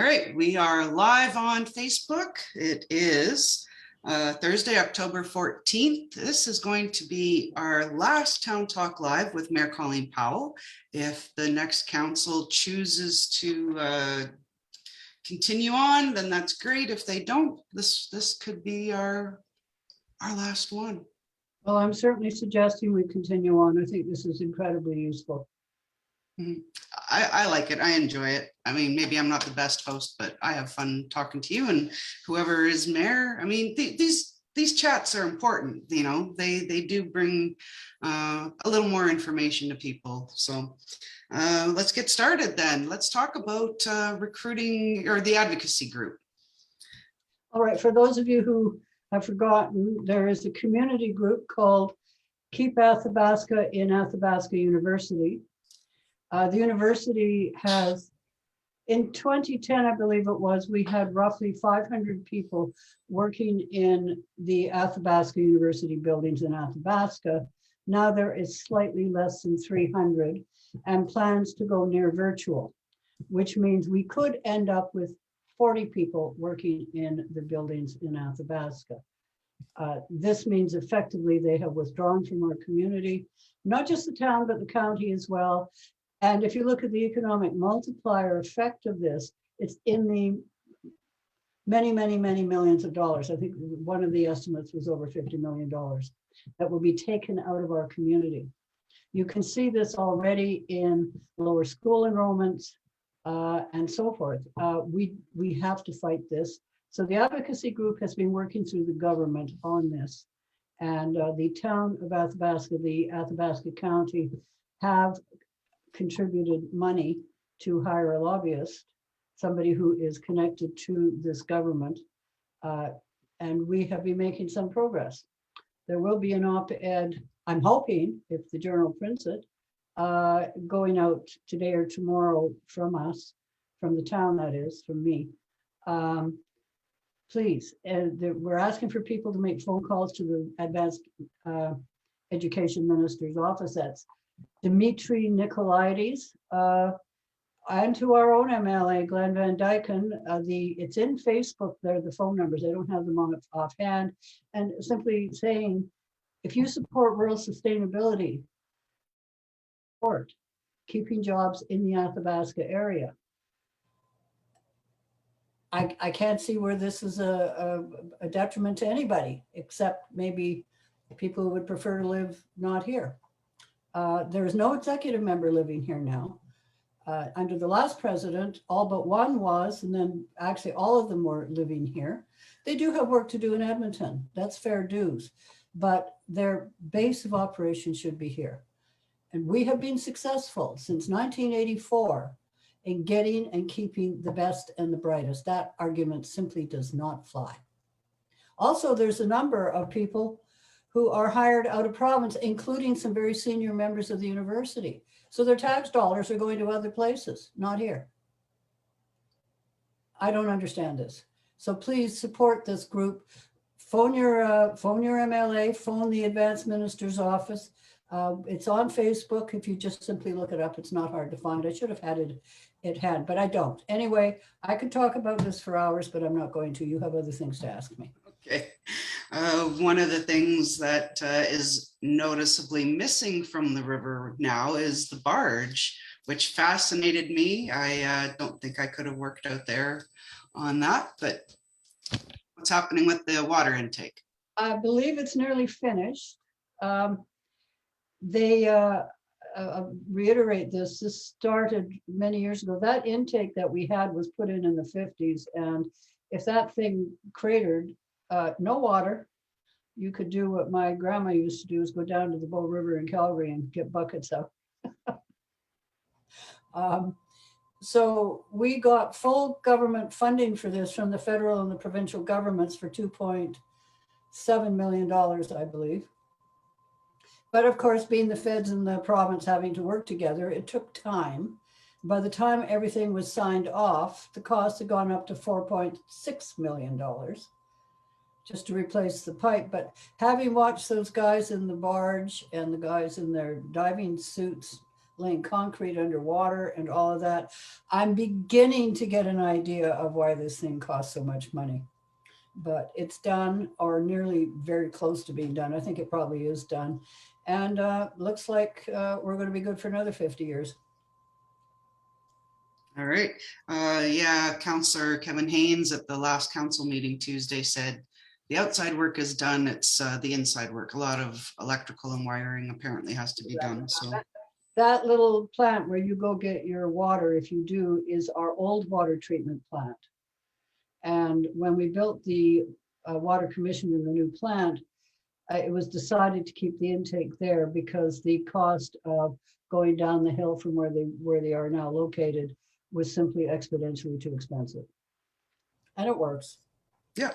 All right, we are live on Facebook. It is Thursday, October 14th. This is going to be our last Town Talk Live with Mayor Colleen Powell. If the next council chooses to continue on, then that's great. If they don't, this could be our last one. Well, I'm certainly suggesting we continue on. I think this is incredibly useful. I like it. I enjoy it. I mean, maybe I'm not the best host, but I have fun talking to you and whoever is mayor. I mean, these chats are important. You know, they do bring a little more information to people. So let's get started then. Let's talk about recruiting or the advocacy group. All right. For those of you who have forgotten, there is a community group called Keep Athabasca in Athabasca University. The university has, in 2010, I believe it was, we had roughly 500 people working in the Athabasca University buildings in Athabasca. Now there is slightly less than 300 and plans to go near virtual, which means we could end up with 40 people working in the buildings in Athabasca. This means effectively they have withdrawn from our community, not just the town, but the county as well. And if you look at the economic multiplier effect of this, it's in the many, many, many millions of dollars. I think one of the estimates was over $50 million that will be taken out of our community. You can see this already in lower school enrollments and so forth. We have to fight this. So the advocacy group has been working through the government on this. And the town of Athabasca, the Athabasca County, have contributed money to hire a lobbyist, somebody who is connected to this government, and we have been making some progress. There will be an op-ed, I'm hoping, if the journal prints it, going out today or tomorrow from us, from the town, that is, from me. Please, we're asking for people to make phone calls to the Advanced Education Minister's office. That's Dimitri Nicolaides, and to our own MLA, Glenn Van Dyken. It's in Facebook there, the phone numbers. I don't have them on offhand. And simply saying, if you support rural sustainability, support keeping jobs in the Athabasca area. I can't see where this is a detriment to anybody, except maybe people who would prefer to live not here. There is no executive member living here now. Under the last president, all but one was, and then actually all of them were living here. They do have work to do in Edmonton. That's fair dues, but their base of operation should be here. And we have been successful since 1984 in getting and keeping the best and the brightest. That argument simply does not fly. Also, there's a number of people who are hired out of province, including some very senior members of the university. So their tax dollars are going to other places, not here. I don't understand this. So please support this group. Phone your MLA, phone the Advanced Minister's office. It's on Facebook. If you just simply look it up, it's not hard to find. I should have had it, but I don't. Anyway, I could talk about this for hours, but I'm not going to. You have other things to ask me. Okay. One of the things that is noticeably missing from the river now is the barge, which fascinated me. I don't think I could have worked out there on that, but what's happening with the water intake? I believe it's nearly finished. They reiterate this started many years ago. That intake that we had was put in the 50s. And if that thing cratered, no water, you could do what my grandma used to do, is go down to the Bow River in Calgary and get buckets out. So we got full government funding for this from the federal and the provincial governments for $2.7 million, I believe. But of course, being the feds and the province having to work together, it took time. By the time everything was signed off, the cost had gone up to $4.6 million just to replace the pipe. But having watched those guys in the barge and the guys in their diving suits laying concrete underwater and all of that. I'm beginning to get an idea of why this thing costs so much money. But it's done, or nearly very close to being done. I think it probably is done. And looks like we're going to be good for another 50 years. All right. Yeah, Councillor Kevin Haynes at the last council meeting Tuesday said the outside work is done. It's the inside work. A lot of electrical and wiring apparently has to be done. So that little plant where you go get your water, if you do, is our old water treatment plant. And when we built the water commission in the new plant, it was decided to keep the intake there because the cost of going down the hill from where they are now located was simply exponentially too expensive. And it works. yeah.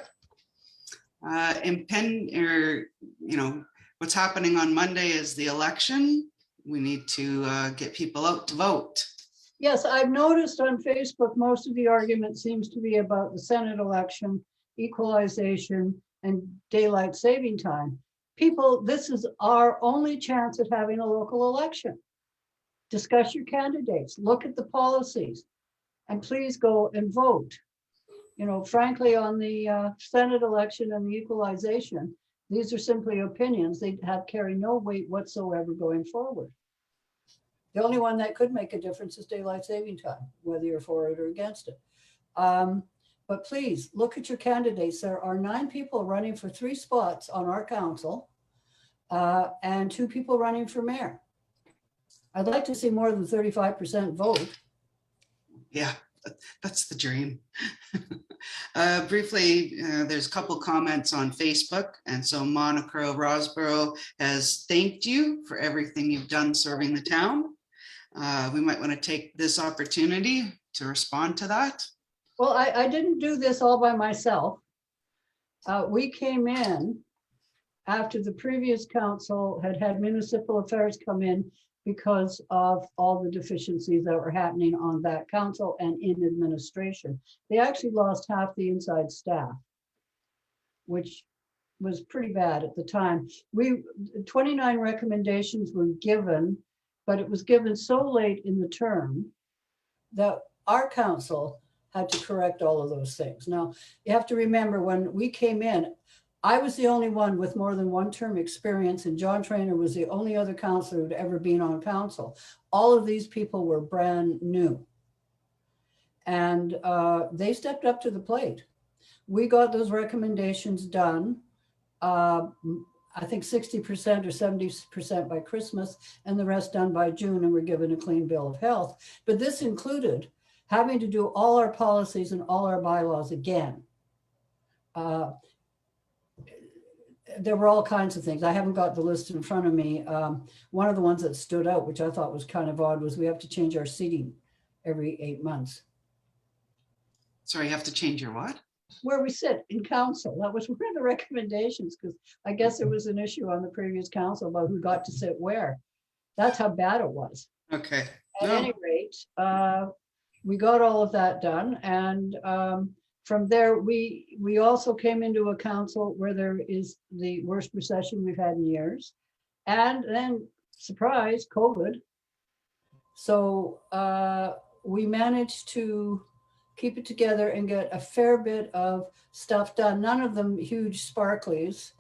What's happening on Monday is the election. We need to get people out to vote. Yes, I've noticed on Facebook, most of the argument seems to be about the Senate election, equalization, and daylight saving time. People, this is our only chance at having a local election. Discuss your candidates, look at the policies, and please go and vote. You know, frankly, on the Senate election and the equalization, these are simply opinions. They carry no weight whatsoever going forward. The only one that could make a difference is daylight saving time, whether you're for it or against it. But please look at your candidates. There are 9 people running for 3 spots on our council and 2 people running for mayor. I'd like to see more than 35% vote. Yeah, that's the dream. Briefly, there's a couple comments on Facebook. And so Monica Rosborough has thanked you for everything you've done serving the town. We might want to take this opportunity to respond to that. Well, I didn't do this all by myself. We came in after the previous council had municipal affairs come in because of all the deficiencies that were happening on that council and in administration. They actually lost half the inside staff, which was pretty bad at the time. 29 recommendations were given, but it was given so late in the term that our council had to correct all of those things. Now, you have to remember when we came in, I was the only one with more than 1 term experience, and John Traynor was the only other councillor who'd ever been on council. All of these people were brand new. And they stepped up to the plate. We got those recommendations done. I think 60% or 70% by Christmas, and the rest done by June, and we're given a clean bill of health. But this included having to do all our policies and all our bylaws again. There were all kinds of things. I haven't got the list in front of me. One of the ones that stood out, which I thought was kind of odd, was we have to change our seating every 8 months. Sorry, you have to change your what? Where we sit in council. That was one of the recommendations, because I guess there was an issue on the previous council about who got to sit where. That's how bad it was. Okay. At any rate, we got all of that done. And from there, we also came into a council where there is the worst recession we've had in years. And then, surprise, COVID. So we managed to keep it together and get a fair bit of stuff done. None of them huge sparklies.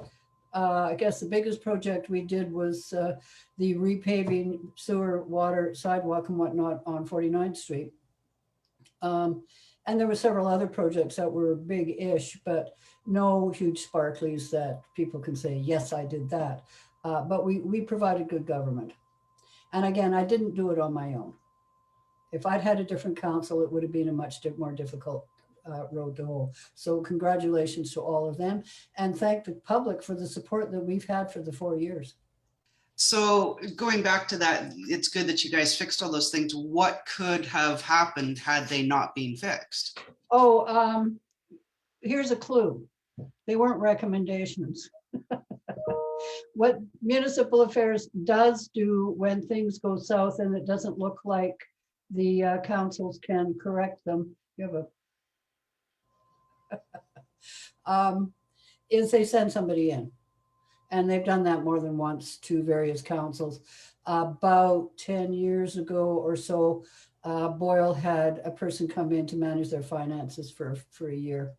I guess the biggest project we did was the repaving sewer, water, sidewalk and whatnot on 49th Street. And there were several other projects that were big-ish, but no huge sparklies that people can say, yes, I did that. But we provided good government. And again, I didn't do it on my own. If I'd had a different council, it would have been a much more difficult road to hoe. So congratulations to all of them, and thank the public for the support that we've had for the 4 years. So going back to that, it's good that you guys fixed all those things. What could have happened had they not been fixed? Oh, here's a clue. They weren't recommendations. What municipal affairs does do when things go south and it doesn't look like the councils can correct them, you have a is they send somebody in, and they've done that more than once to various councils. about 10 years ago or so, Boyle had a person come in to manage their finances for a year.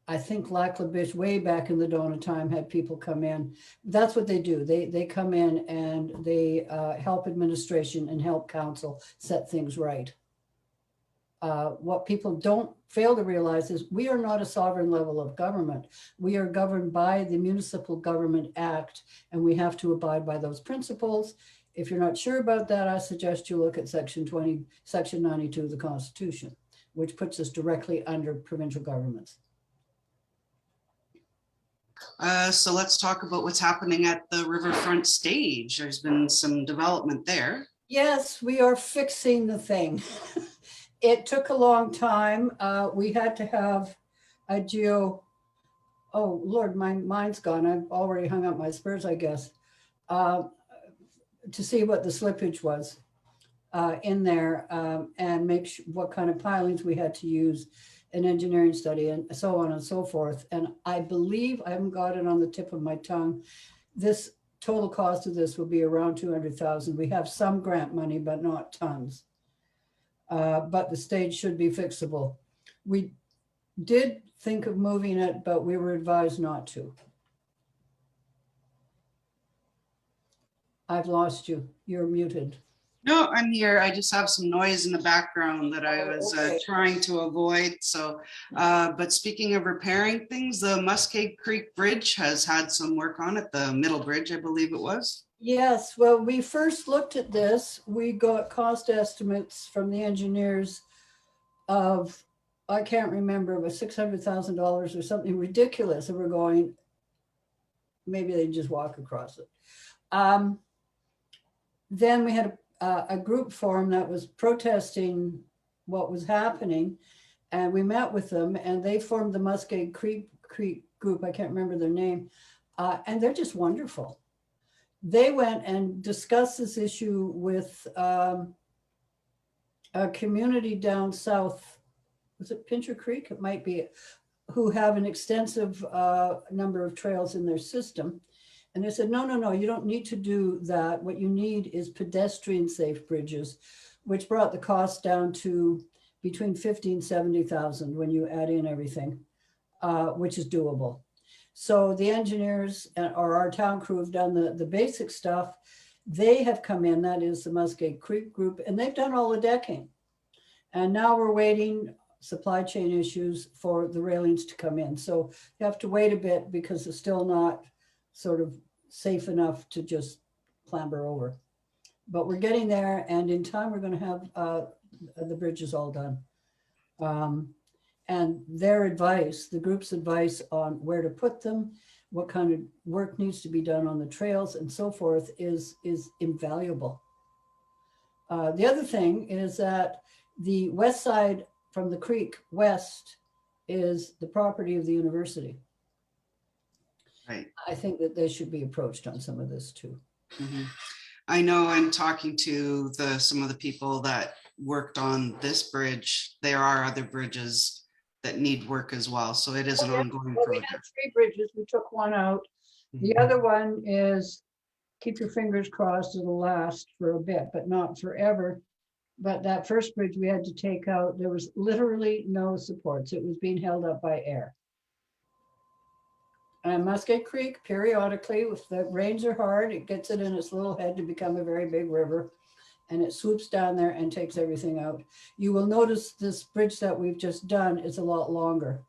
I think Laclabish way back in the dawn of time had people come in. That's what they do. They come in and they help administration and help council set things right. What people don't fail to realize is we are not a sovereign level of government. We are governed by the Municipal Government Act, and we have to abide by those principles. If you're not sure about that, I suggest you look at Section 92 of the Constitution, which puts us directly under provincial governments. So let's talk about what's happening at the Riverfront stage. There's been some development there. Yes, we are fixing the thing. It took a long time. We had to have a oh Lord, my mind's gone. I've already hung up my spurs, I guess, to see what the slippage was in there and make sure what kind of pilings we had to use, an engineering study, and so on and so forth. And I believe, I haven't got it on the tip of my tongue, this total cost of this will be around 200,000. We have some grant money, but not tons. But the stage should be fixable. We did think of moving it, but we were advised not to. I've lost you. You're muted. No, I'm here. I just have some noise in the background that I was Okay. trying to avoid. So, but speaking of repairing things, the Muskeg Creek Bridge has had some work on it, the middle bridge, I believe it was. Yes, well, we first looked at this. We got cost estimates from the engineers of, I can't remember, but $600,000 or something ridiculous. And we're going, maybe they just walk across it. Then we had a group forum that was protesting what was happening. And we met with them and they formed the Muskeg Creek group. I can't remember their name. And they're just wonderful. They went and discussed this issue with a community down south. Was it Pincher Creek? It might be, who have an extensive number of trails in their system. And they said, no, you don't need to do that. What you need is pedestrian safe bridges, which brought the cost down to between 50 and 70,000 when you add in everything, which is doable. So the engineers or our town crew have done the basic stuff. They have come in, that is the Muskeg Creek group, and they've done all the decking. And now we're waiting, supply chain issues, for the railings to come in. So you have to wait a bit because it's still not sort of safe enough to just clamber over. But we're getting there, and in time we're going to have the bridges all done. And their advice, the group's advice on where to put them, what kind of work needs to be done on the trails and so forth is invaluable. The other thing is that the west side from the creek west is the property of the university. Right. I think that they should be approached on some of this too. Mm-hmm. I know in talking to some of the people that worked on this bridge, there are other bridges that need work as well. So it is an ongoing Well, project. we had 3 bridges. We took one out. The other one is, keep your fingers crossed, it'll last for a bit, but not forever. But that first bridge we had to take out, there was literally no supports. It was being held up by air. And Muskeg Creek, periodically, if the rains are hard, it gets it in its little head to become a very big river. And it swoops down there and takes everything out. You will notice this bridge that we've just done is a lot longer.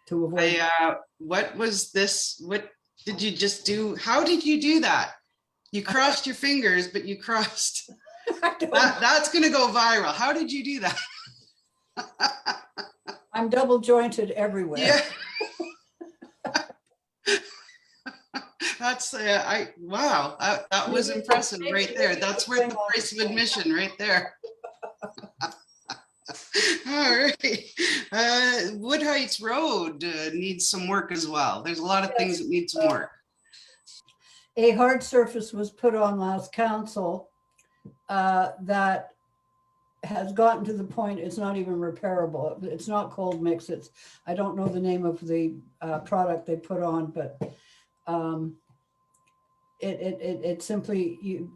To avoid. What was this? What did you just do? How did you do that? You crossed your fingers, but you crossed. That's going to go viral. How did you do that? I'm double jointed everywhere. Yeah. That's wow, that was impressive right there. That's worth the price of admission right there. All right. Wood Heights Road needs some work as well. There's a lot of things that need some work. A hard surface was put on last council that has gotten to the point it's not even repairable. It's not cold mix. I don't know the name of the product they put on, but it simply,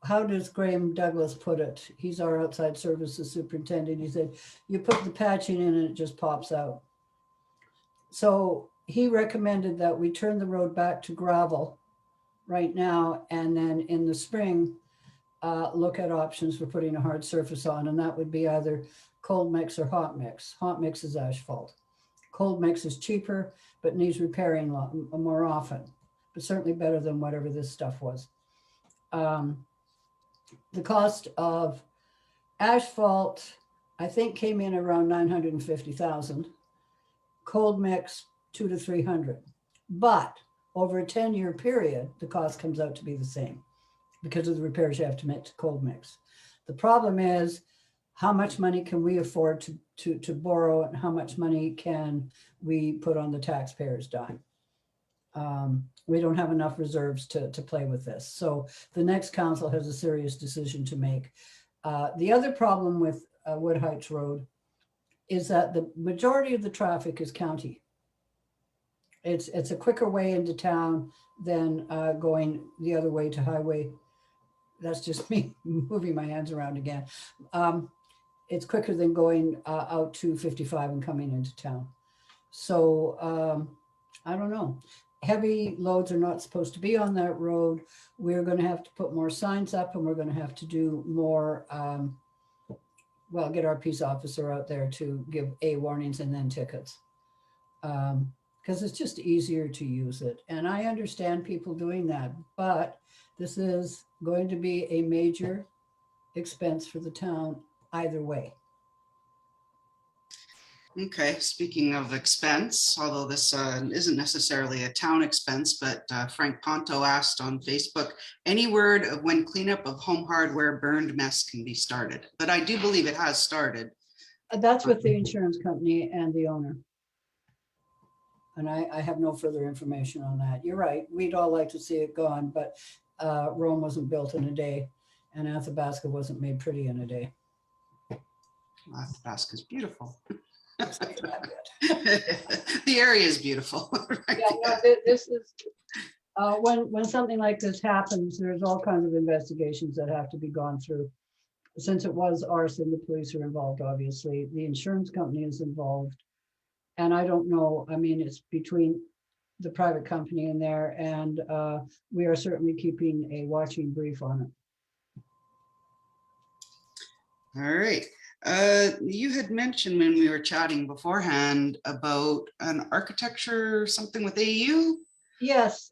how does Graham Douglas put it? He's our outside services superintendent. He said, you put the patching in and it just pops out. So he recommended that we turn the road back to gravel right now, and then in the spring, look at options for putting a hard surface on, and that would be either cold mix or hot mix. Hot mix is asphalt. Cold mix is cheaper, but needs repairing more often, but certainly better than whatever this stuff was. The cost of asphalt, I think, came in around 950,000. Cold mix, 200 to 300. But over a 10-year period, the cost comes out to be the same because of the repairs you have to make to cold mix. The problem is, how much money can we afford to borrow, and how much money can we put on the taxpayer's dime? We don't have enough reserves to play with this. So the next council has a serious decision to make. The other problem with Wood Heights Road is that the majority of the traffic is county. It's a quicker way into town than going the other way to highway. That's just me moving my hands around again. It's quicker than going out to 55 and coming into town. So I don't know. Heavy loads are not supposed to be on that road. We're going to have to put more signs up, and we're going to have to do more, well, get our peace officer out there to give warnings and then tickets. Because it's just easier to use it. And I understand people doing that, but this is going to be a major expense for the town either way. Okay, speaking of expense, although this isn't necessarily a town expense, but Frank Ponto asked on Facebook, any word of when cleanup of home hardware burned mess can be started? But I do believe it has started. That's with the insurance company and the owner. And I have no further information on that. You're right. We'd all like to see it gone, but Rome wasn't built in a day, and Athabasca wasn't made pretty in a day. Athabasca is beautiful. The The area is beautiful. Right? Yeah, no, this is when something like this happens, there's all kinds of investigations that have to be gone through. Since it was arson, the police are involved, obviously. The insurance company is involved. And I don't know, I mean, it's between the private company in there, and we are certainly keeping a watching brief on it. All right. You had mentioned when we were chatting beforehand about an architecture, something with AU? Yes,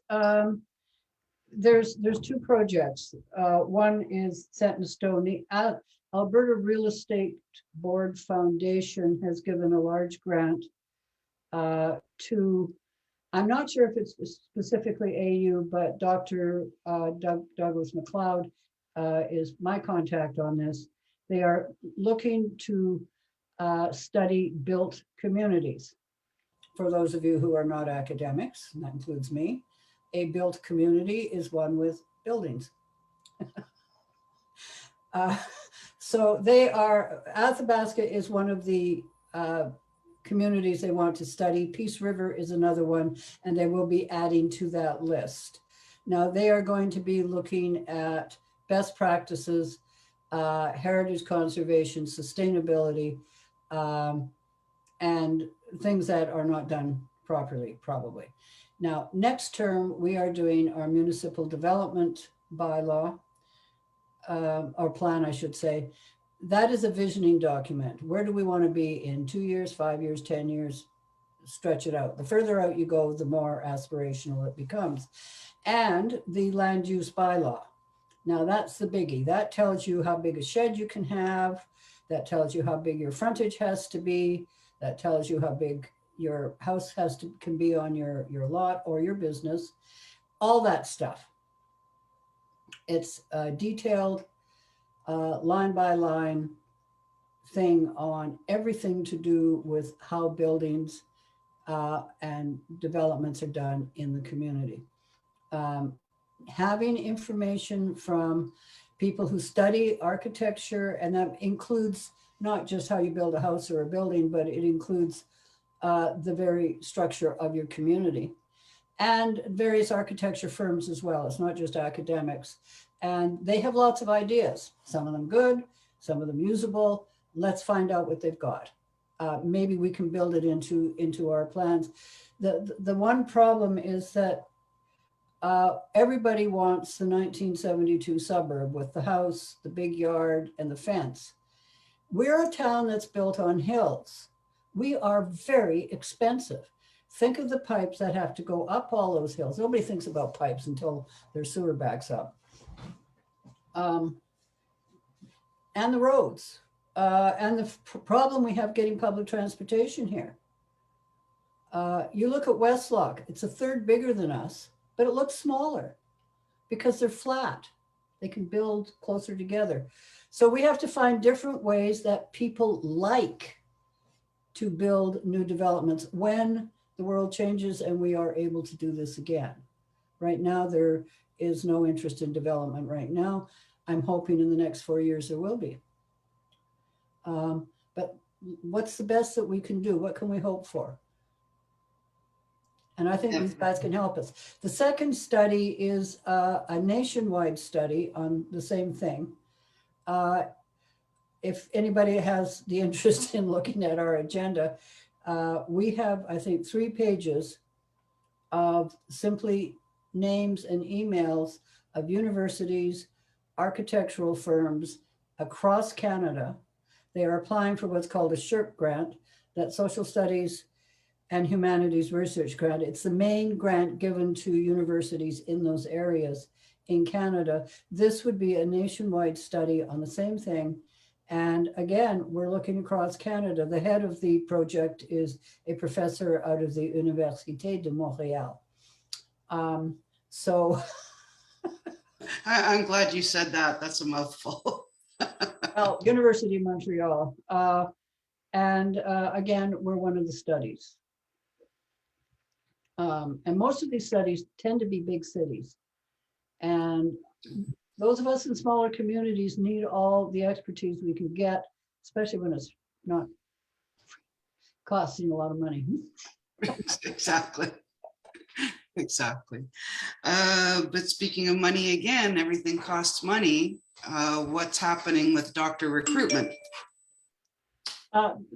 there's two projects. One is set in stone. The Alberta Real Estate Board Foundation has given a large grant to, I'm not sure if it's specifically AU, but Dr. Douglas McLeod is my contact on this. They are looking to study built communities. For those of you who are not academics, and that includes me, a built community is one with buildings. So they are, Athabasca is one of the communities they want to study. Peace River is another one, and they will be adding to that list. Now they are going to be looking at best practices, heritage conservation, sustainability, and things that are not done properly, probably. Now, next term, we are doing our municipal development bylaw, or plan, I should say. That is a visioning document. Where do we want to be in 2 years, 5 years, 10 years? Stretch it out. The further out you go, the more aspirational it becomes. And the land use bylaw. Now that's the biggie. That tells you how big a shed you can have. That tells you how big your frontage has to be. That tells you how big your house can be on your lot or your business. All that stuff. It's a detailed line by line thing on everything to do with how buildings and developments are done in the community. Having information from people who study architecture, and that includes not just how you build a house or a building, but it includes the very structure of your community. and various architecture firms as well. It's not just academics. And they have lots of ideas, some of them good, some of them usable. Let's find out what they've got. Maybe we can build it into our plans. The one problem is that everybody wants the 1972 suburb with the house, the big yard, and the fence. We're a town that's built on hills. We are very expensive. Think of the pipes that have to go up all those hills. Nobody thinks about pipes until their sewer backs up. And the roads. And the problem we have getting public transportation here. You look at Westlock, it's a third bigger than us, but it looks smaller because they're flat. They can build closer together. So we have to find different ways that people like to build new developments when the world changes and we are able to do this again. Right now, there is no interest in development right now. I'm hoping in the next 4 years there will be. But what's the best that we can do? What can we hope for? And I think these guys can help us. The second study is a nationwide study on the same thing. If anybody has the interest in looking at our agenda, we have, I think, 3 pages of simply names and emails of universities, architectural firms across Canada. They are applying for what's called a SHRP grant, that Social Studies and Humanities Research Grant. It's the main grant given to universities in those areas in Canada. This would be a nationwide study on the same thing. And again, we're looking across Canada. The head of the project is a professor out of the Université de Montréal. So I'm glad you said that. That's a mouthful. well, University of Montreal. Again, we're one of the studies. And most of these studies tend to be big cities. And those of us in smaller communities need all the expertise we can get, especially when it's not costing a lot of money. Exactly. Exactly. But speaking of money again, everything costs money. What's happening with doctor recruitment?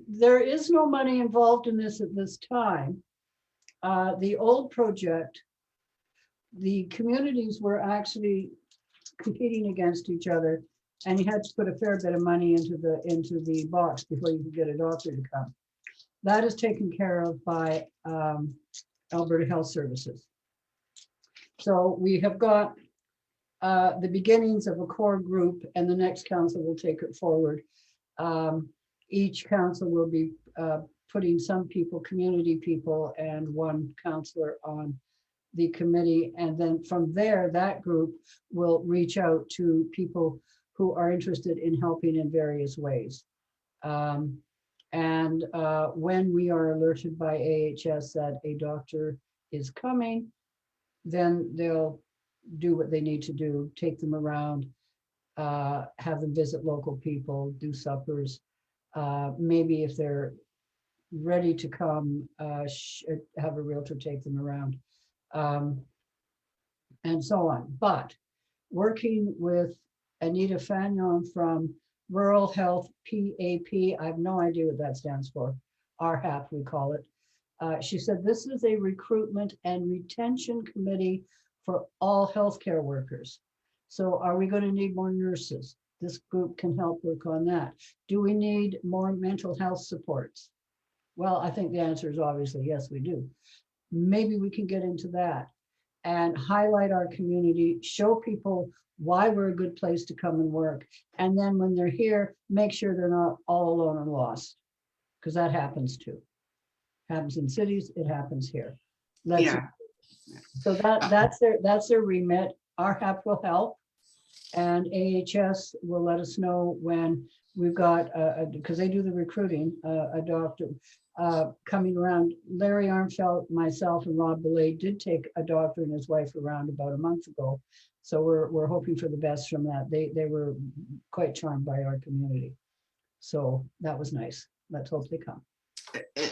There is no money involved in this at this time. The old project, the communities were actually competing against each other, and you had to put a fair bit of money into the box before you could get a doctor to come. That is taken care of by Alberta Health Services. So we have got the beginnings of a core group, and the next council will take it forward. Each council will be putting some people, community people, and one counselor on the committee. And then from there, that group will reach out to people who are interested in helping in various ways. When we are alerted by AHS that a doctor is coming, then they'll do what they need to do, take them around, have them visit local people, do suppers. Maybe if they're ready to come, have a realtor take them around, and so on. But working with Anita Fagnon from Rural Health PAP, I have no idea what that stands for, RHAP we call it. She said this is a recruitment and retention committee for all healthcare workers. So are we going to need more nurses? This group can help work on that. Do we need more mental health supports? Well, I think the answer is obviously yes, we do. Maybe we can get into that and highlight our community, show people why we're a good place to come and work. And then when they're here, make sure they're not all alone and lost, because that happens too. Happens in cities, it happens here. So that's their remit. RHAP will help, and AHS will let us know when we've got, because they do the recruiting, a doctor coming around. Larry Armfeldt, myself, and Rob Belay did take a doctor and his wife around about a month ago. So we're hoping for the best from that. They were quite charmed by our community. So that was nice. Let's hope they come.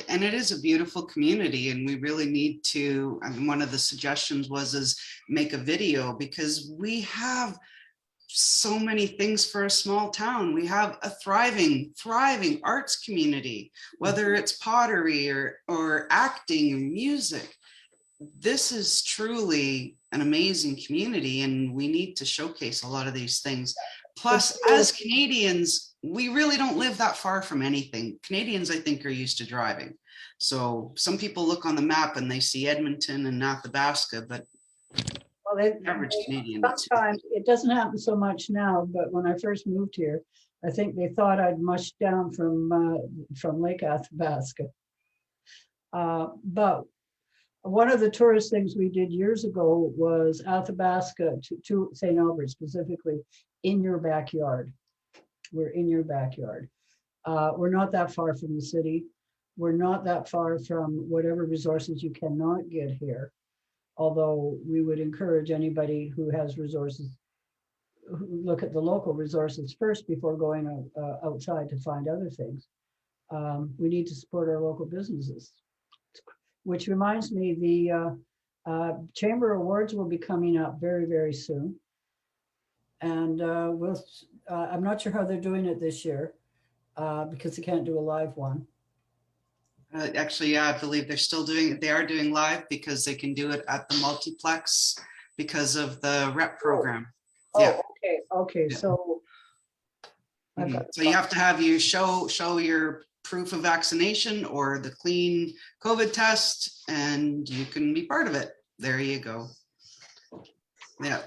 And it is a beautiful community, and we really need to, I mean, one of the suggestions is make a video, because we have so many things for a small town. We have a thriving arts community, whether it's pottery or acting or music. This is truly an amazing community, and we need to showcase a lot of these things. Plus, as Canadians, we really don't live that far from anything. Canadians, I think, are used to driving. So some people look on the map and they see Edmonton and Athabasca, but average Canadian. Sometimes it doesn't happen so much now, but when I first moved here, I think they thought I'd mushed down from Lake Athabasca. But one of the tourist things we did years ago was Athabasca to St. Albert, specifically in your backyard. We're in your backyard. We're not that far from the city. We're not that far from whatever resources you cannot get here. Although we would encourage anybody who has resources, who look at the local resources first before going outside to find other things. We need to support our local businesses. Which reminds me, the Chamber Awards will be coming up very, very soon. And I'm not sure how they're doing it this year because they can't do a live one. Actually, yeah, I believe they are doing live because they can do it at the multiplex because of the rep program. Oh, yeah. Okay. Yeah. So, so you have to have you show your proof of vaccination or the clean COVID test, and you can be part of it. There you go. Yeah.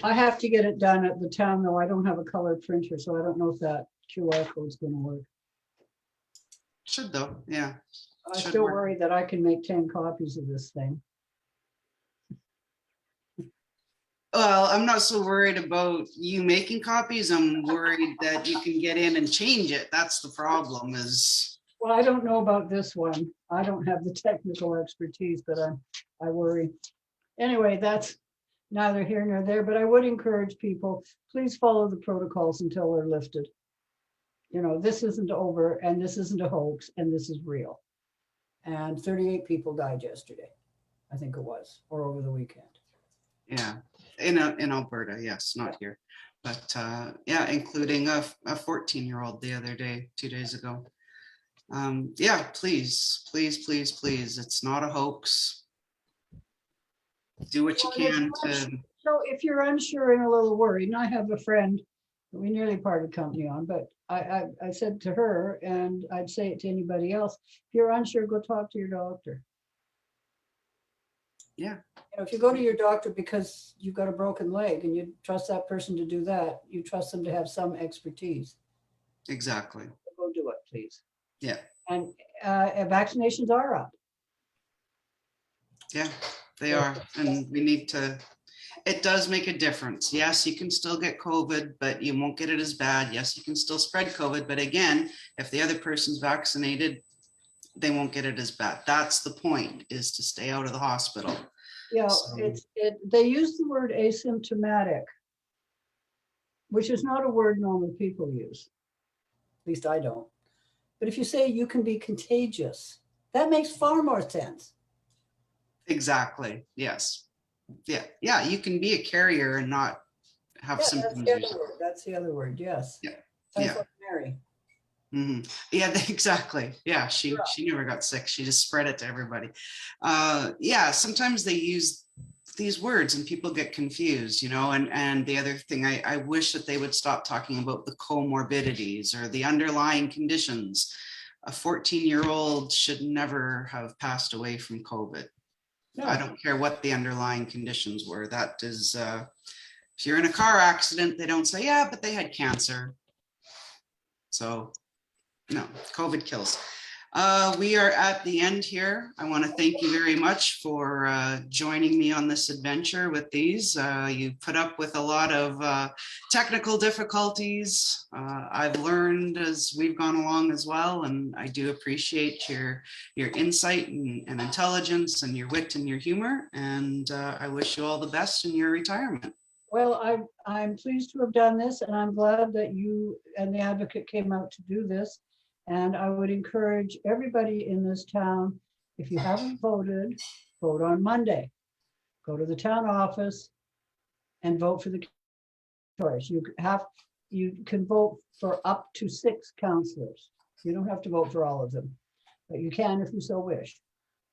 I have to get it done at the town, though. I don't have a colored printer, so I don't know if that QR code is going to work. Should though, yeah. I still worry that I can make 10 copies of this thing. Well, I'm not so worried about you making copies. I'm worried that you can get in and change it. That's the problem is. Well, I don't know about this one. I don't have the technical expertise, but I worry. Anyway, that's neither here nor there, but I would encourage people, please follow the protocols until they're lifted. You know, this isn't over, and this isn't a hoax, and this is real. And 38 people died yesterday, I think it was, or over the weekend. Yeah, in Alberta, yes, not here, but yeah, including a 14-year-old the other day, 2 days ago. Yeah, please, it's not a hoax. Do what you can to. So if you're unsure and a little worried, and I have a friend that we nearly parted company on, but I said to her, and I'd say it to anybody else, if you're unsure, go talk to your doctor. Yeah. You know, if you go to your doctor because you've got a broken leg and you trust that person to do that, you trust them to have some expertise. Exactly. So go do it, please. Yeah. And vaccinations are up. Yeah, they are. And we need to, it does make a difference. Yes, you can still get COVID, but you won't get it as bad. Yes, you can still spread COVID. But again, if the other person's vaccinated, they won't get it as bad. That's the point, is to stay out of the hospital. Yeah, So, they use the word asymptomatic, which is not a word normal people use. At least I don't. But if you say you can be contagious, that makes far more sense. exactly. Yes. Yeah. You can be a carrier and not have symptoms. That's the other word. Yes. Yeah. Sounds like Mary. Mm-hmm. Yeah, exactly. Yeah, she never got sick. She just spread it to everybody. Yeah, sometimes they use these words and people get confused, you know, and the other thing, I wish that they would stop talking about the comorbidities or the underlying conditions. A 14-year-old should never have passed away from COVID. No. I don't care what the underlying conditions were. That is, if you're in a car accident, they don't say, yeah, but they had cancer. So no, COVID kills. We are at the end here. I want to thank you very much for joining me on this adventure with these. You put up with a lot of technical difficulties. I've learned as we've gone along as well, and I do appreciate your insight and intelligence and your wit and your humor. And I wish you all the best in your retirement. Well, I'm pleased to have done this, and I'm glad that you and the advocate came out to do this. And I would encourage everybody in this town, if you haven't voted, vote on Monday. Go to the town office and vote for the choice. You can vote for up to 6 councillors. You don't have to vote for all of them, but you can if you so wish.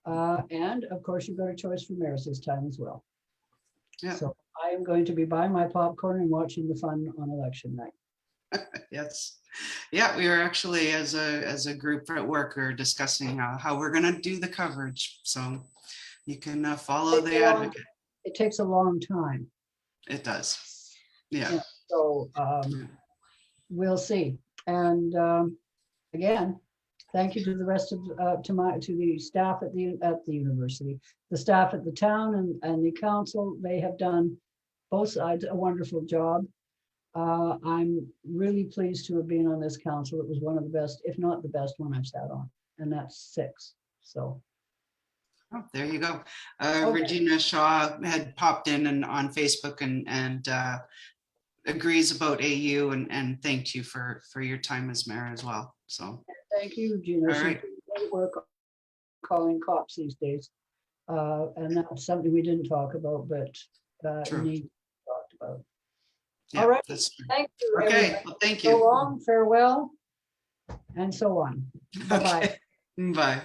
And of course, you've got a choice for mayors this time as well. Yeah. So I am going to be buying my popcorn and watching the fun on election night. Yes. Yeah, we were actually as a group at work, we were discussing how we're going to do the coverage. So you can follow the advocate. It takes a long time. It does. Yeah. So we'll see. And again, thank you to the rest of to the staff at the university, the staff at the town and the council. They have done both sides a wonderful job. I'm really pleased to have been on this council. It was one of the best, if not the best one I've sat on, and that's 6. So. Oh, there you go. Okay. Regina Shaw had popped in and on Facebook and agrees about AU and thanked you for your time as mayor as well. So thank you, Gina. All right. Great work calling cops these days. And that's something we didn't talk about, but need to talk about. Yeah, all right. Thank you. Okay. Everybody. Well, thank you. So long, farewell, and so on. Bye-bye. Okay. Bye.